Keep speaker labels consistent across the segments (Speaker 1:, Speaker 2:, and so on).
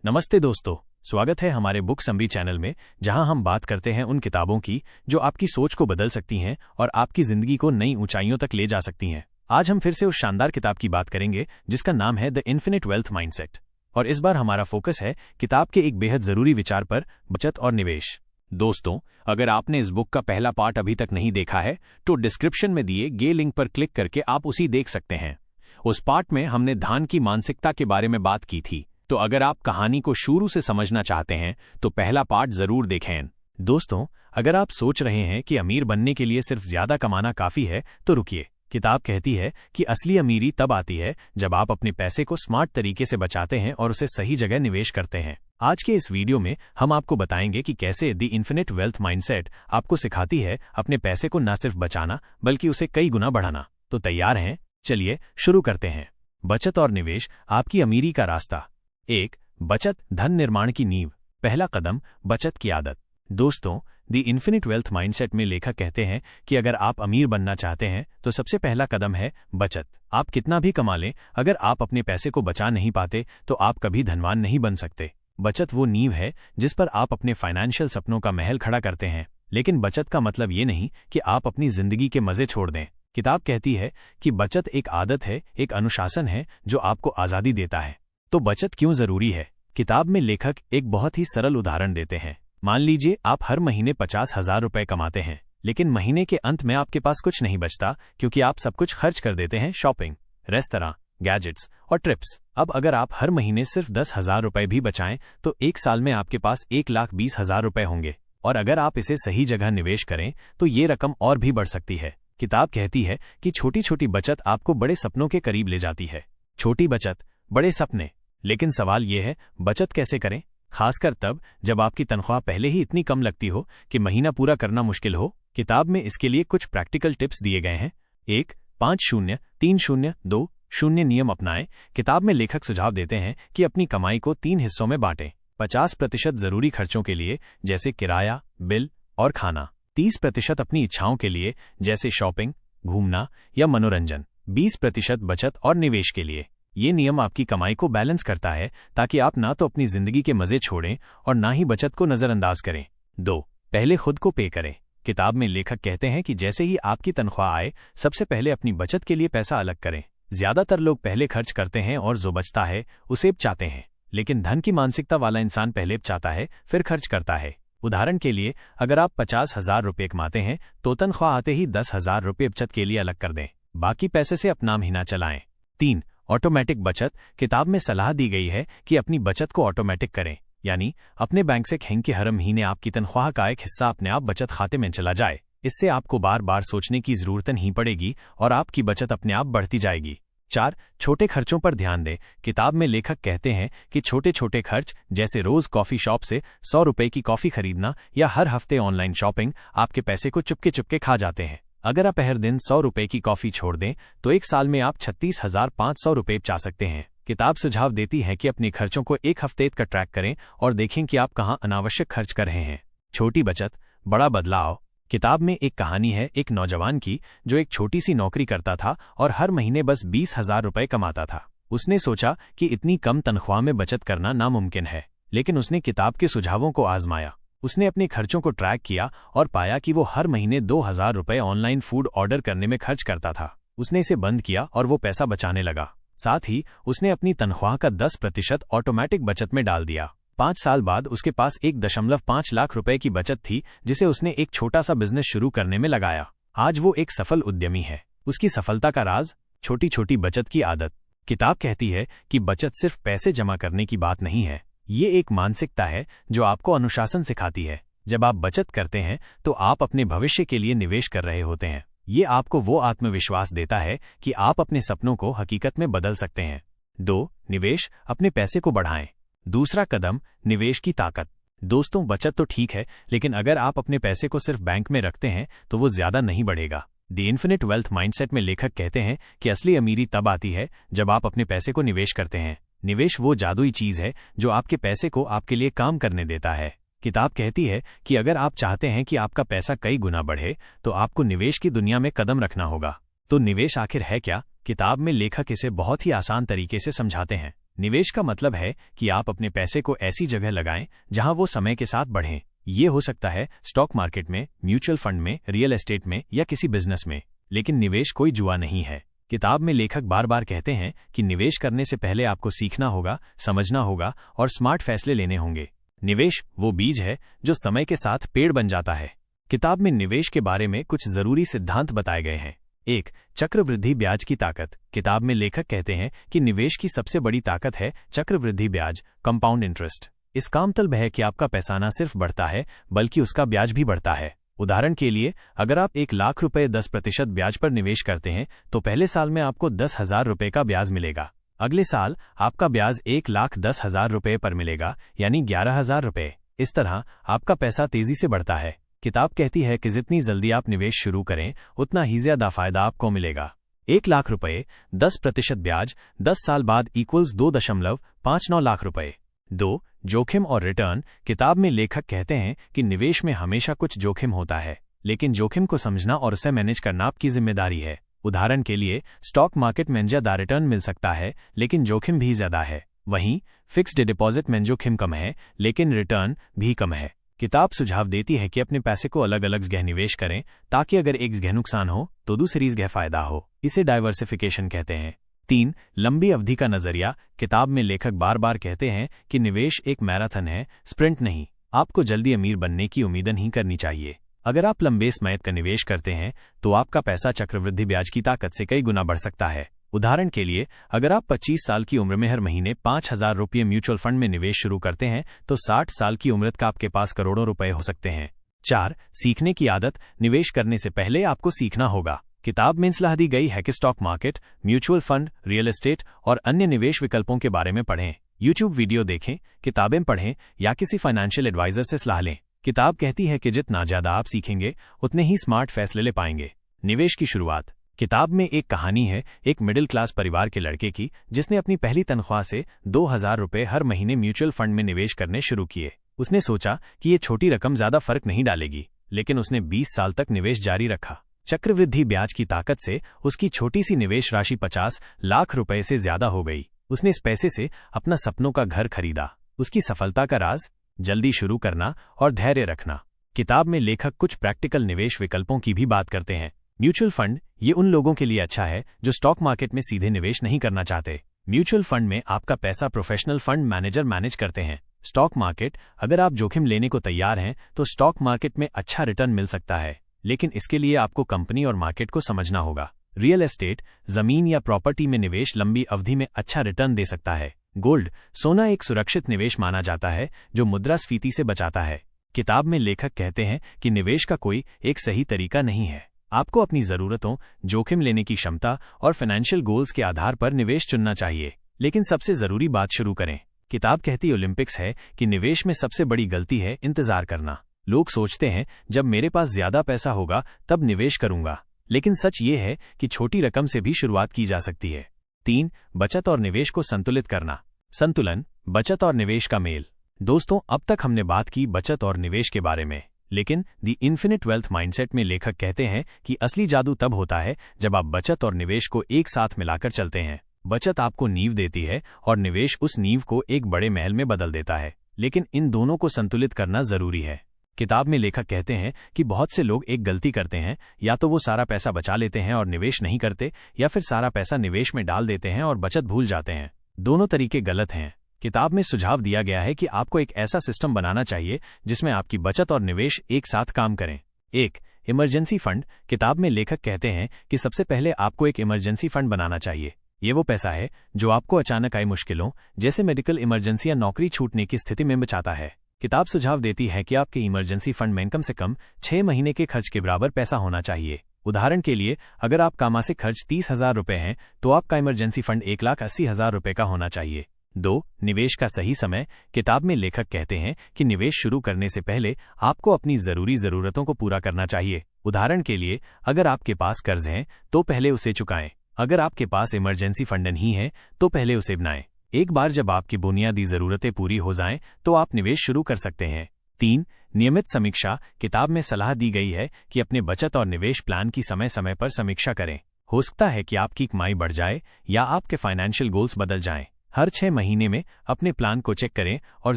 Speaker 1: नमस्ते दोस्तों, स्वागत है हमारे बुक समरी चैनल में, जहां हम बात करते हैं उन किताबों की जो आपकी सोच को बदल सकती हैं और आपकी जिंदगी को नई ऊंचाइयों तक ले जा सकती हैं। आज हम फिर से उस शानदार किताब की बात करेंगे जिसका नाम है द इन्फिनिट वेल्थ माइंडसेट। और इस बार हमारा फोकस है किताब के एक बेहद जरूरी विचार पर, बचत और निवेश। दोस्तों, अगर आपने इस बुक का पहला पार्ट अभी तक नहीं देखा है तो डिस्क्रिप्शन में दिए गए लिंक पर क्लिक करके आप उसी देख सकते हैं। उस पार्ट में हमने धन की मानसिकता के बारे में बात की थी, तो अगर आप कहानी को शुरू से समझना चाहते हैं तो पहला पार्ट जरूर देखें। दोस्तों, अगर आप सोच रहे हैं कि अमीर बनने के लिए सिर्फ ज्यादा कमाना काफी है तो रुकिए। किताब कहती है कि असली अमीरी तब आती है जब आप अपने पैसे को स्मार्ट तरीके से बचाते हैं और उसे सही जगह निवेश करते हैं। आज के इस वीडियो में हम आपको बताएंगे कि कैसे द इन्फिनिट वेल्थ माइंडसेट आपको सिखाती है अपने पैसे को न सिर्फ बचाना बल्कि उसे कई गुना बढ़ाना। तो तैयार हैं? चलिए शुरू करते हैं। बचत और निवेश, आपकी अमीरी का रास्ता। 1. बचत, धन निर्माण की नींव। पहला कदम, बचत की आदत। दोस्तों, द इन्फिनिट वेल्थ माइंडसेट में लेखक कहते हैं कि अगर आप अमीर बनना चाहते हैं तो सबसे पहला कदम है बचत। आप कितना भी कमा लें, अगर आप अपने पैसे को बचा नहीं पाते तो आप कभी धनवान नहीं बन सकते। बचत वो नींव है जिस पर आप अपने फाइनेंशियल सपनों का महल खड़ा करते हैं। लेकिन बचत का मतलब ये नहीं कि आप अपनी जिंदगी के मजे छोड़ दें। किताब कहती है कि बचत एक आदत है, एक अनुशासन है जो आपको आजादी देता है। तो बचत क्यों जरूरी है? किताब में लेखक एक बहुत ही सरल उदाहरण देते हैं। मान लीजिए आप हर महीने 50,000 रुपए कमाते हैं, लेकिन महीने के अंत में आपके पास कुछ नहीं बचता क्योंकि आप सब कुछ खर्च कर देते हैं शॉपिंग, रेस्तरां, गैजेट्स और ट्रिप्स। अब अगर आप हर महीने सिर्फ 10,000 रुपए भी बचाएं तो एक साल में आपके पास 1,20,000 रुपए होंगे। और अगर आप इसे सही जगह निवेश करें तो ये रकम और भी बढ़ सकती है। किताब कहती है कि छोटी छोटी बचत आपको बड़े सपनों के करीब ले जाती है। छोटी बचत, बड़े सपने। लेकिन सवाल यह है, बचत कैसे करें? खासकर तब जब आपकी तनख्वाह पहले ही इतनी कम लगती हो कि महीना पूरा करना मुश्किल हो। किताब में इसके लिए कुछ प्रैक्टिकल टिप्स दिए गए हैं। 1. 5-0-3-0-2-0 नियम अपनाएं। किताब में लेखक सुझाव देते हैं कि अपनी कमाई को 3 हिस्सों में बांटें। 50% जरूरी खर्चों के लिए, जैसे किराया, बिल और खाना। 30% अपनी इच्छाओं के लिए, जैसे शॉपिंग, घूमना या मनोरंजन। 20% बचत और निवेश के लिए। ये नियम आपकी कमाई को बैलेंस करता है ताकि आप ना तो अपनी जिंदगी के मजे छोड़ें और ना ही बचत को नजरअंदाज करें। 2. पहले खुद को पे करें। किताब में लेखक कहते हैं कि जैसे ही आपकी तनख्वाह आए, सबसे पहले अपनी बचत के लिए पैसा अलग करें। ज्यादातर लोग पहले खर्च करते हैं और जो बचता है उसे बचाते हैं, लेकिन धन की मानसिकता वाला इंसान पहले बचाता है फिर खर्च करता है। उदाहरण के लिए, अगर आप 50,000 रुपये कमाते हैं तो तनख्वाह आते ही 10,000 रुपये बचत के लिए अलग कर दें। बाकी पैसे से अपना महीना चलाएं। 3. ऑटोमेटिक बचत। किताब में सलाह दी गई है कि अपनी बचत को ऑटोमेटिक करें, यानी अपने बैंक से कहें कि हर महीने आपकी तनख्वाह का एक हिस्सा अपने आप बचत खाते में चला जाए। इससे आपको बार बार सोचने की जरूरत नहीं पड़ेगी और आपकी बचत अपने आप बढ़ती जाएगी। 4. छोटे खर्चों पर ध्यान दें। किताब में लेखक कहते हैं कि छोटे छोटे खर्च, जैसे रोज कॉफी शॉप से 100 रुपए की कॉफी खरीदना या हर हफ्ते ऑनलाइन शॉपिंग, आपके पैसे को चुपके चुपके खा जाते हैं। अगर आप हर दिन 100 रुपए की कॉफी छोड़ दें तो एक साल में आप 36,500 रुपए बचा सकते हैं। किताब सुझाव देती है कि अपने खर्चों को एक हफ्ते का ट्रैक करें और देखें कि आप कहां अनावश्यक खर्च कर रहे हैं। छोटी बचत, बड़ा बदलाव। किताब में एक कहानी है एक नौजवान की जो एक छोटी सी नौकरी करता था और हर महीने बस 20,000 रुपए कमाता था। उसने सोचा कि इतनी कम तनख्वाह में बचत करना नामुमकिन है, लेकिन उसने किताब के सुझावों को आजमाया। उसने अपने खर्चों को ट्रैक किया और पाया कि वो हर महीने 2,000 रुपए ऑनलाइन फूड ऑर्डर करने में खर्च करता था। उसने इसे बंद किया और वो पैसा बचाने लगा। साथ ही उसने अपनी तनख्वाह का 10% ऑटोमेटिक बचत में डाल दिया। 5 साल बाद उसके पास 1.5 लाख रुपए की बचत थी, जिसे उसने एक छोटा सा बिजनेस शुरू करने में लगाया। आज वो एक सफल उद्यमी है। उसकी सफलता का राज, छोटी छोटी बचत की आदत। किताब कहती है कि बचत सिर्फ पैसे जमा करने की बात नहीं है, ये एक मानसिकता है जो आपको अनुशासन सिखाती है। जब आप बचत करते हैं तो आप अपने भविष्य के लिए निवेश कर रहे होते हैं। ये आपको वो आत्मविश्वास देता है कि आप अपने सपनों को हकीकत में बदल सकते हैं। 2. निवेश, अपने पैसे को बढ़ाएं। दूसरा कदम, निवेश की ताकत। दोस्तों, बचत तो ठीक है, लेकिन अगर आप अपने पैसे को सिर्फ बैंक में रखते हैं तो वो ज्यादा नहीं बढ़ेगा। द इन्फिनिट वेल्थ माइंडसेट में लेखक कहते हैं कि असली अमीरी तब आती है जब आप अपने पैसे को निवेश करते हैं। निवेश वो जादुई चीज है जो आपके पैसे को आपके लिए काम करने देता है। किताब कहती है कि अगर आप चाहते हैं कि आपका पैसा कई गुना बढ़े तो आपको निवेश की दुनिया में कदम रखना होगा। तो निवेश आखिर है क्या? किताब में लेखक इसे बहुत ही आसान तरीके से समझाते हैं। निवेश का मतलब है कि आप अपने पैसे को ऐसी जगह लगाएं जहां वो समय के साथ बढ़ें। ये हो सकता है स्टॉक मार्केट में, म्यूचुअल फंड में, रियल एस्टेट में या किसी बिजनेस में। लेकिन निवेश कोई जुआ नहीं है। किताब में लेखक बार बार कहते हैं कि निवेश करने से पहले आपको सीखना होगा, समझना होगा और स्मार्ट फैसले लेने होंगे। निवेश वो बीज है जो समय के साथ पेड़ बन जाता है। किताब में निवेश के बारे में कुछ जरूरी सिद्धांत बताए गए हैं। 1. चक्रवृद्धि ब्याज की ताकत। किताब में लेखक कहते हैं कि निवेश की सबसे बड़ी ताकत है चक्रवृद्धि ब्याज, कंपाउंड इंटरेस्ट। इसका मतलब है कि आपका पैसा न सिर्फ बढ़ता है बल्कि उसका ब्याज भी बढ़ता है। उदाहरण के लिए, अगर आप 1,00,000 रुपए 10% ब्याज पर निवेश करते हैं तो पहले साल में आपको 10,000 रुपए का ब्याज मिलेगा। अगले साल आपका ब्याज 1,10,000 रुपए पर मिलेगा, यानी 11,000 रुपए। इस तरह आपका पैसा तेजी से बढ़ता है। किताब कहती है कि जितनी जल्दी आप निवेश शुरू करें उतना ही ज्यादा फायदा आपको मिलेगा। 1,00,000 रुपए 10% ब्याज 10 साल बाद इक्वल्स 2.59 लाख रुपए। 2. जोखिम और रिटर्न। किताब में लेखक कहते हैं कि निवेश में हमेशा कुछ जोखिम होता है, लेकिन जोखिम को समझना और उसे मैनेज करना आपकी जिम्मेदारी है। उदाहरण के लिए, स्टॉक मार्केट में ज्यादा रिटर्न मिल सकता है लेकिन जोखिम भी ज्यादा है। वहीं फिक्स्ड डिपॉजिट में जोखिम कम है लेकिन रिटर्न भी कम है। किताब सुझाव देती है कि अपने पैसे को अलग अलग जगह निवेश करें ताकि अगर एक जगह नुकसान हो तो दूसरी जगह फायदा हो। इसे डाइवर्सिफिकेशन कहते हैं। 3. लंबी अवधि का नजरिया। किताब में लेखक बार बार कहते हैं कि निवेश एक मैराथन है, स्प्रिंट नहीं। आपको जल्दी अमीर बनने की उम्मीद नहीं करनी चाहिए। अगर आप लंबे समय का निवेश करते हैं तो आपका पैसा चक्रवृद्धि ब्याज की ताकत से कई गुना बढ़ सकता है। उदाहरण के लिए, अगर आप 25 साल की उम्र में हर महीने 5,000 रुपये म्यूचुअल फंड में निवेश शुरू करते हैं तो 60 साल की उम्र तक आपके पास करोड़ों रुपए हो सकते हैं। 4. सीखने की आदत। निवेश करने से पहले आपको सीखना होगा। किताब में सलाह दी गई है कि stock market, mutual fund, real estate और अन्य निवेश विकल्पों के बारे में पढ़ें। यूट्यूब वीडियो देखें, किताबें पढ़ें या किसी फाइनेंशियल एडवाइजर से सलाह लें। किताब कहती है कि जितना ज्यादा आप सीखेंगे उतने ही स्मार्ट फैसले ले पाएंगे। निवेश की शुरुआत। किताब में एक कहानी है एक मिडिल क्लास परिवार के लड़के की जिसने अपनी पहली तनख्वाह से 2,000 रुपए हर महीने म्यूचुअल फंड में निवेश करने शुरू किए। उसने सोचा कि ये छोटी रकम ज्यादा फर्क नहीं डालेगी, लेकिन उसने 20 साल तक निवेश जारी रखा। चक्रवृद्धि ब्याज की ताकत से उसकी छोटी सी निवेश राशि 50 लाख रुपए से ज्यादा हो गई। उसने इस पैसे से अपना सपनों का घर खरीदा। उसकी सफलता का राज जल्दी शुरू करना और धैर्य रखना। किताब में लेखक कुछ प्रैक्टिकल निवेश विकल्पों की भी बात करते हैं। म्यूचुअल फंड ये उन लोगों के लिए अच्छा है जो स्टॉक मार्केट में सीधे निवेश नहीं करना चाहते। म्यूचुअल फंड में आपका पैसा प्रोफेशनल फंड मैनेजर मैनेज करते हैं। स्टॉक मार्केट, अगर आप जोखिम लेने को तैयार हैं तो स्टॉक मार्केट में अच्छा रिटर्न मिल सकता है, लेकिन इसके लिए आपको कंपनी और मार्केट को समझना होगा। रियल एस्टेट, जमीन या प्रॉपर्टी में निवेश लंबी अवधि में अच्छा रिटर्न दे सकता है। गोल्ड, सोना एक सुरक्षित निवेश माना जाता है जो मुद्रास्फीति से बचाता है। किताब में लेखक कहते हैं कि निवेश का कोई एक सही तरीका नहीं है। आपको अपनी जरूरतों, जोखिम लेने की क्षमता और फाइनेंशियल गोल्स के आधार पर निवेश चुनना चाहिए। लेकिन सबसे जरूरी बात शुरू करें। किताब कहती ओलंपिक्स है कि निवेश में सबसे बड़ी गलती है इंतजार करना। लोग सोचते हैं जब मेरे पास ज्यादा पैसा होगा तब निवेश करूंगा, लेकिन सच ये है कि छोटी रकम से भी शुरुआत की जा सकती है। 3. बचत और निवेश को संतुलित करना। संतुलन, बचत और निवेश का मेल। दोस्तों, अब तक हमने बात की बचत और निवेश के बारे में, लेकिन द इन्फिनिट वेल्थ माइंडसेट में लेखक कहते हैं कि असली जादू तब होता है जब आप बचत और निवेश को एक साथ मिलाकर चलते हैं। बचत आपको नींव देती है और निवेश उस नींव को एक बड़े महल में बदल देता है, लेकिन इन दोनों को संतुलित करना जरूरी है। किताब में लेखक कहते हैं कि बहुत से लोग एक गलती करते हैं, या तो वो सारा पैसा बचा लेते हैं और निवेश नहीं करते, या फिर सारा पैसा निवेश में डाल देते हैं और बचत भूल जाते हैं। दोनों तरीके गलत हैं। किताब में सुझाव दिया गया है कि आपको एक ऐसा सिस्टम बनाना चाहिए जिसमें आपकी बचत और निवेश एक साथ काम करें। 1. Emergency fund. किताब में लेखक कहते हैं कि सबसे पहले आपको एक इमरजेंसी फंड बनाना चाहिए। ये वो पैसा है जो आपको अचानक आई मुश्किलों जैसे मेडिकल इमरजेंसी या नौकरी छूटने की स्थिति में बचाता है। किताब सुझाव देती है कि आपके इमरजेंसी फंड में कम से कम 6 महीने के खर्च के बराबर पैसा होना चाहिए। उदाहरण के लिए, अगर आपका मासिक खर्च 30,000 रुपए है तो आपका इमरजेंसी फंड 1,80,000 रुपए का होना चाहिए। 2. निवेश का सही समय। किताब में लेखक कहते हैं कि निवेश शुरू करने से पहले आपको अपनी जरूरतों को पूरा करना चाहिए। उदाहरण के लिए, अगर आपके पास कर्ज है तो पहले उसे चुकाएं। अगर आपके पास इमरजेंसी फंड नहीं है तो पहले उसे बनाएं। एक बार जब आपकी बुनियादी जरूरतें पूरी हो जाएं तो आप निवेश शुरू कर सकते हैं। 3. नियमित समीक्षा। किताब में सलाह दी गई है कि अपने बचत और निवेश प्लान की समय समय पर समीक्षा करें। हो सकता है कि आपकी कमाई बढ़ जाए या आपके फाइनेंशियल गोल्स बदल जाएं। हर 6 महीने में अपने प्लान को चेक करें और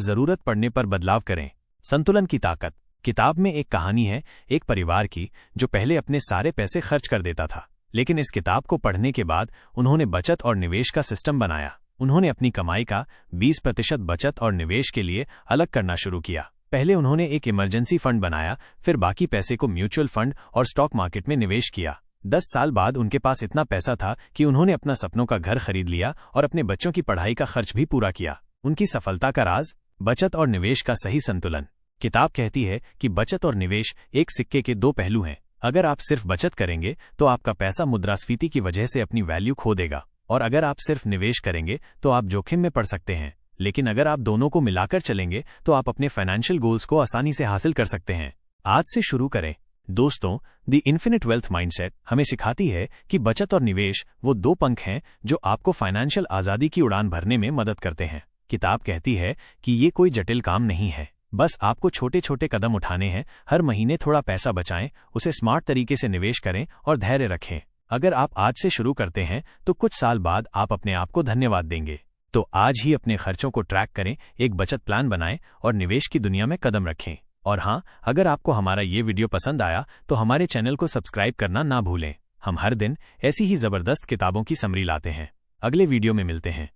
Speaker 1: जरूरत पड़ने पर बदलाव करें। संतुलन की ताकत। किताब में एक कहानी है एक परिवार की जो पहले अपने सारे पैसे खर्च कर देता था, लेकिन इस किताब को पढ़ने के बाद उन्होंने बचत और निवेश का सिस्टम बनाया। उन्होंने अपनी कमाई का 20% बचत और निवेश के लिए अलग करना शुरू किया। पहले उन्होंने एक इमरजेंसी फंड बनाया, फिर बाकी पैसे को म्यूचुअल फंड और स्टॉक मार्केट में निवेश किया। 10 साल बाद उनके पास इतना पैसा था कि उन्होंने अपना सपनों का घर खरीद लिया और अपने बच्चों की पढ़ाई का खर्च भी पूरा किया। उनकी सफलता का राज बचत और निवेश का सही संतुलन। किताब कहती है कि बचत और निवेश एक सिक्के के 2 पहलू हैं। अगर आप सिर्फ बचत करेंगे तो आपका पैसा मुद्रास्फीति की वजह से अपनी वैल्यू खो देगा, और अगर आप सिर्फ निवेश करेंगे तो आप जोखिम में पड़ सकते हैं। लेकिन अगर आप दोनों को मिलाकर चलेंगे तो आप अपने फाइनेंशियल गोल्स को आसानी से हासिल कर सकते हैं। आज से शुरू करें। दोस्तों, द इन्फिनिट वेल्थ माइंडसेट हमें सिखाती है कि बचत और निवेश वो 2 पंख हैं जो आपको फाइनेंशियल आज़ादी की उड़ान भरने में मदद करते हैं। किताब कहती है कि ये कोई जटिल काम नहीं है, बस आपको छोटे छोटे कदम उठाने हैं। हर महीने थोड़ा पैसा बचाएं, उसे स्मार्ट तरीके से निवेश करें और धैर्य रखें। अगर आप आज से शुरू करते हैं तो कुछ साल बाद आप अपने आप को धन्यवाद देंगे। तो आज ही अपने खर्चों को ट्रैक करें, एक बचत प्लान बनाएं और निवेश की दुनिया में कदम रखें। और हाँ, अगर आपको हमारा ये वीडियो पसंद आया तो हमारे चैनल को सब्सक्राइब करना ना भूलें। हम हर दिन ऐसी ही जबरदस्त किताबों की समरी लाते हैं। अगले वीडियो में मिलते हैं।